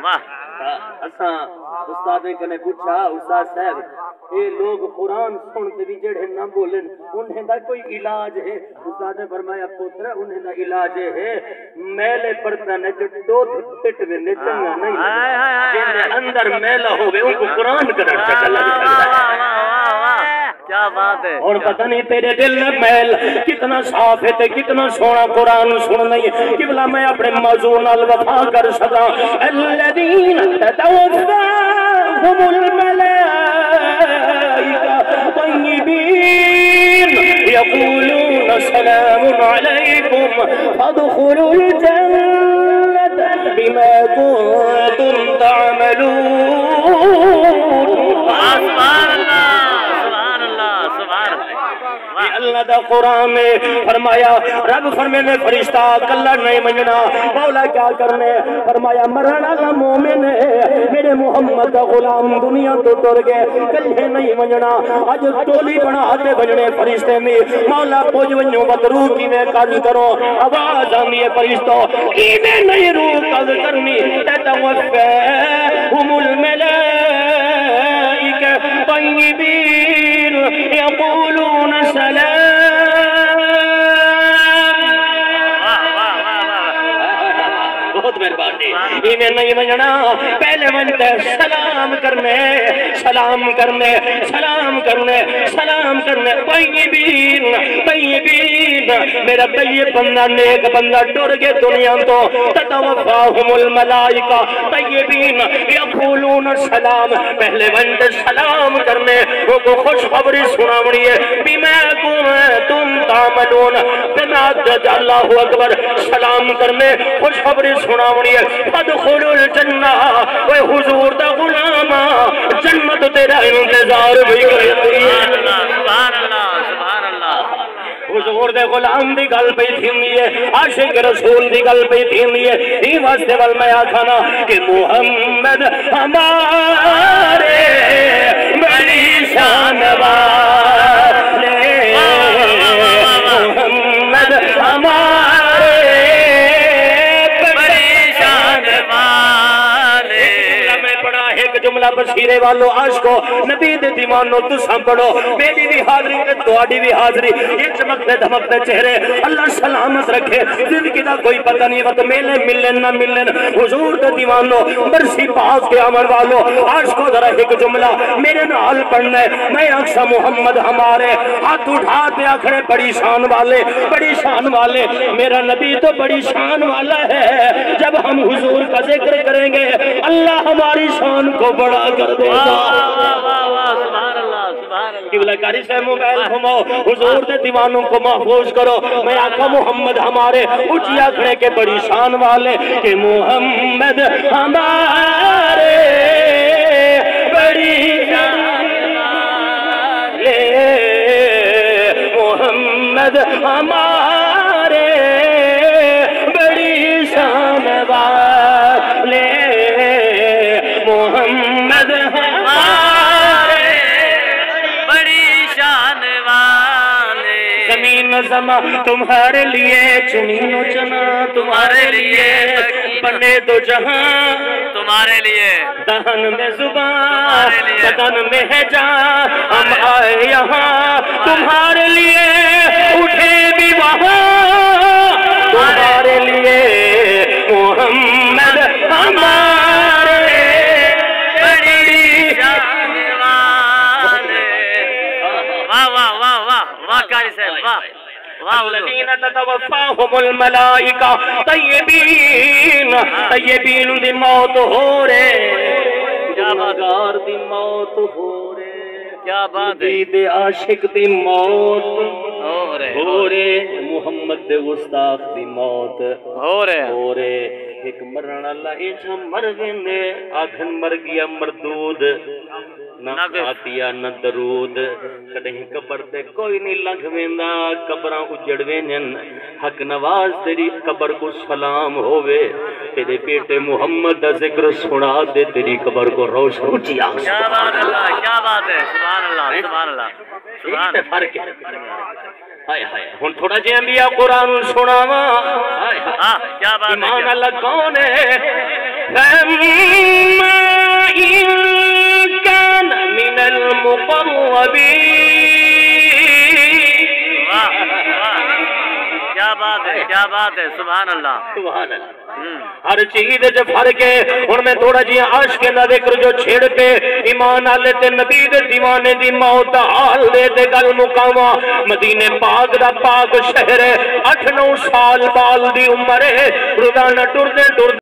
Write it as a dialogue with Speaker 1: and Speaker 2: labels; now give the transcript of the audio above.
Speaker 1: واہ
Speaker 2: اساں استاد کنے پوچھا استاد صاحب یہ لوگ قرآن سنتے بھی جڑے نہ بولن انہیں دا کوئی علاج ہے؟ استاد نے فرمایا پتر انہیں دا علاج ہے میلے برتن جو دودھ پھٹ ویندے چنگا نہیں جن اندر میلا ہوے ان کو قرآن کرن چنگا لگ سکتا ہے۔
Speaker 1: کیا بات ہے
Speaker 2: اور پتہ نہیں تیرے دل میں میل کتنا صاف ہے تے کتنا سونا قرآن سن نہیں قبلہ میں اپنے موضوع نال وفا کر سکا الذین تتوفاہم الملائکہ طیبین یقولون سلام علیکم فادخلوا الجنة بما کنتم تعملون۔
Speaker 1: سبحان اللہ
Speaker 2: اللہ دا قرآن میں فرمایا رب فرمینے فرشتہ کلہ نہیں منجنا مولا کیا کرنے فرمایا مرنا اللہ مومن ہے میرے محمد دا غلام دنیا تو ٹر گئے کلہ نہیں منجنا آج ٹولی بنا آتے بجنے فرشتے میں مولا پوج ونیوں بدرو کی میں کاج کرو آواز آمی ہے فرشتوں کی میں نہیں روح کاج کرنی تتوفاہم الملائکہ طیبین یقولون سلام بہت مہربانی انہیں نہیں منجنا پہلے منجتے سلام کرنے سلام کرنے سلام کرنے سلام کرنے طیبین طیبین میرا طیب بندہ نیک بندہ ٹر گئے دنیا تو تتوفاہم الملائکہ طیبین یقولون سلام پہلے منجتے سلام کرنے وہ کو خوش خبری سناونی ہے بما کنتم تعملون بما اللہ اکبر سلام کرنے خوش خبری سناونی ہے فادخلوا الجنہ وہ حضور دا غلامہ جنت تیرا انتظار بھی کرے
Speaker 1: سبحان اللہ سبحان اللہ
Speaker 2: حضور دے غلام دی گل پہ تھیندی ہے عاشق رسول دی گل پہ تھیندی ہے ہی واسطے ول میں آکھانا کہ محمد ہمارے بڑی شان والے محمد ہمارے جملہ بصیرے والو عاشقو نبی دے دیوانو تساں پڑھو میری بھی حاضری تہاڈی بھی حاضری یہ چمکتے دھمکتے چہرے اللہ سلامت رکھے زندگی دا کوئی پتہ نہیں وقت میلے ملن نہ ملن حضور دے دیوانو برسی پاک کے عمل والو عاشقو ذرا ایک جملہ میرے نال پڑھنا ہے میں اکسا محمد ہمارے ہاتھ اٹھاتے آکھڑے بڑی شان والے میرا نبی تو بڑی شان والا ہے جب ہم حضور کا ذکر کریں گے اللہ ہماری شان کو بڑا کر دے گا قبلہ کاری سے موبائل گھماؤ حضور دے دیوانوں کو محفوظ کرو میں آقا محمد ہمارے اچھیا کھڑے کے بڑی شان والے کہ محمد ہمارے بڑی شان والے محمد ہمارے بڑی شان والے محمد ہمارے
Speaker 1: بڑی شان والے
Speaker 2: زمین زماں تمہارے لیے چنین و چنا تمہارے لیے بنے دو جہاں
Speaker 1: تمہارے لیے
Speaker 2: دہن میں زبان بدن میں ہے جان ہم آئے یہاں تمہارے لیے اٹھے بھی وہاں تمہارے لیے محمد ہمارے بڑی
Speaker 1: شان والے واہ واہ واہ واہ واہ قاری صاحب واہ
Speaker 2: الذین تتوفاہم الملائکہ طیبین دی موت ہو رہے گناہگار دی موت ہو رہے
Speaker 1: کیا بات ہے
Speaker 2: دے عاشق دی موت
Speaker 1: ہو رہے
Speaker 2: محمد دے گستاخ دی موت
Speaker 1: ہو رہے
Speaker 2: ایک مرن اللہ ایچھا مر گئے آدھن مر گیا مردود نہ خاتیہ نہ درود کدہیں قبر تے کوئی نہیں لنگھ ویندا قبراں اجڑ وینن حق نواز تیری قبر کو سلام ہووے تیرے بیٹے محمد دا ذکر سنا دے تیری قبر کو روشن اٹھی آگ
Speaker 1: کیا بات اللہ کیا بات ہے سبحان اللہ سبحان اللہ
Speaker 2: سبحان فرق ہے ہائے ہائے ہن تھوڑا جے انبیاء قرآن سناواں
Speaker 1: کیا بات ہے
Speaker 2: ایمان اللہ کون ہے فَأَمَّا إِن كَانَ مِنَ الْمُقَرَّبِينَ
Speaker 1: کیا بات ہے سبحان اللہ
Speaker 2: سبحان اللہ ہر چیز جو فرق ہے ان میں تھوڑا جی عاشق دا ذکر جو چھیڑ پہ ایمان آلے تے نبی دے دیوانے دی موت حال دے تے گل مقاما مدینے پاک دا پاک شہر ہے 8-9 سال بال دی عمر ہے روزانہ ٹردے